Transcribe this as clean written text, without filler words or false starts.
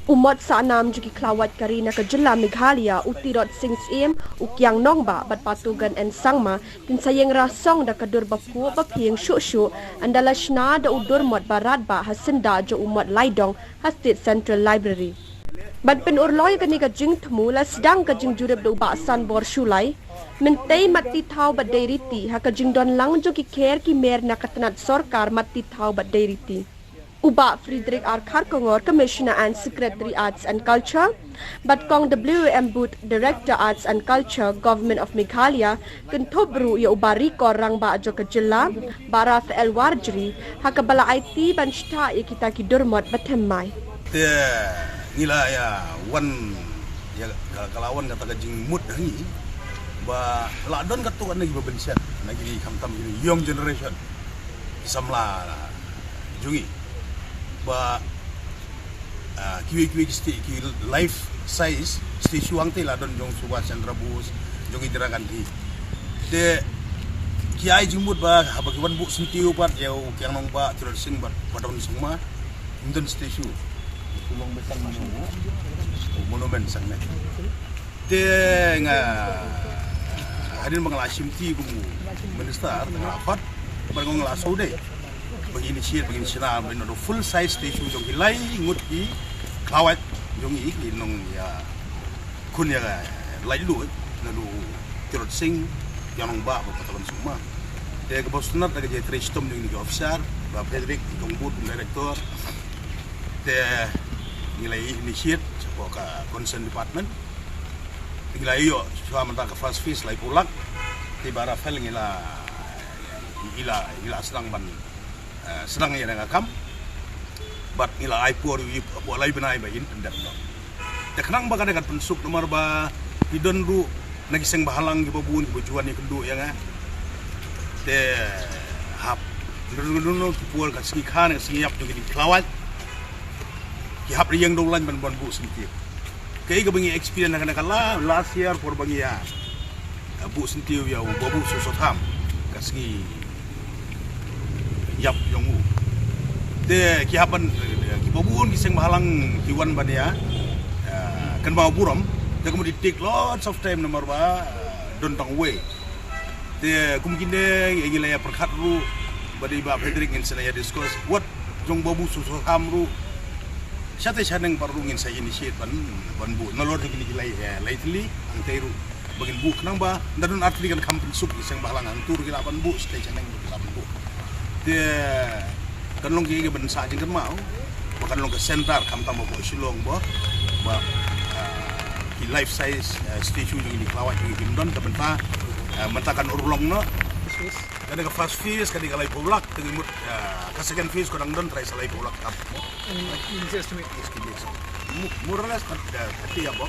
Umat Saanam juga kelawat karina ke Jela Meghalaya utirot sing sim ukyang nongba bat patugan en sangma kin sayang rasong da kadur bapu bapieng syuk andala shna da udur mot barat ba hasinda jo umat laidong hastit Central Library. Bat pen urloy kani ka jing temu la sedang ka jing jurib do ba san bor shulai mentei mati thau bat dairiti ha ka jing don lang jo ki kher ki mer na katanat sorkar mati thau bat dairiti. Uba Friedrich R. Kharkongor, Commissioner and Secretary Arts and Culture, but Kong WM Booth, Director Arts and Culture, Government of Meghalaya, Kentobru ya uba rikor rang ba ajo kejela, Baraf El Warjri, hakabala IT banshta ya kita kidurmot batemmai. Nila ya wan ya kalawan kata kajing mood hari ba ladon katuan lagi bebensian lagi kamtam ini young generation samla jungi ba kiwi life size station wang te ladon jong Subhash Chandra Bose jong idirakan di de kiai jumut ba habagiwan bu sintiu pat ya yang nong ba terus sing ba padon semua indon station tulong besang monumen sang ne de nga hadin manglasim ti gumu minister tengah apat barang nglaso de begini sila bino full size station jong hilai ngut ki klawat jong i nong ya kun ya lai lu na lu tirot sing yang nong ba patalon semua de ke bosnat de je trestom jong ni officer ba Frederick jong bud director de nilai initiate sebuah ka concern department nilai yo cuma mentah ke fast fees lai pulak tibara fel ngila ila sedang ban senang ya dengan kam, but nila aipur apu alai benai bayin pendat no. Teknang baga dengan pensuk nomor ba hidon ru nagiseng bahalang di babun di bajuan ni kendu ya nga. Te hap dulu pual kat segi khan segi yap jadi kelawat. Ki hap riang dolan ban bu sentir. Kai ga bangi experience nak kala last year for bangi ya. Bu sentir ya babu susot ham kat segi yap yongu de kihapan kibabun kiseng mahalang kiwan bania kan mau buram de kemudian take lots of time nomor ba don tang way de kumkin de ngilaya perkhat ru badi ba Frederick ngin saya discuss what jong babu susu hamru sate saneng paru ngin saya initiate ban bu nolor gini gilai lately ang teru bagin bu nang ba dadun artli kan kampung sub kiseng mahalang antur gilapan bu stay saneng gilapan bu dia kan long kiki ben sa jing kan mau bahkan long ke center kam tam bo silong bo ba ki life size statue jing di klawat jing bindon ke benta mentakan urlong no kan ke fast fees kan di kalai pulak tengimut ka second fees kodang don try salai pulak tap mo just to make this murales kan ya bo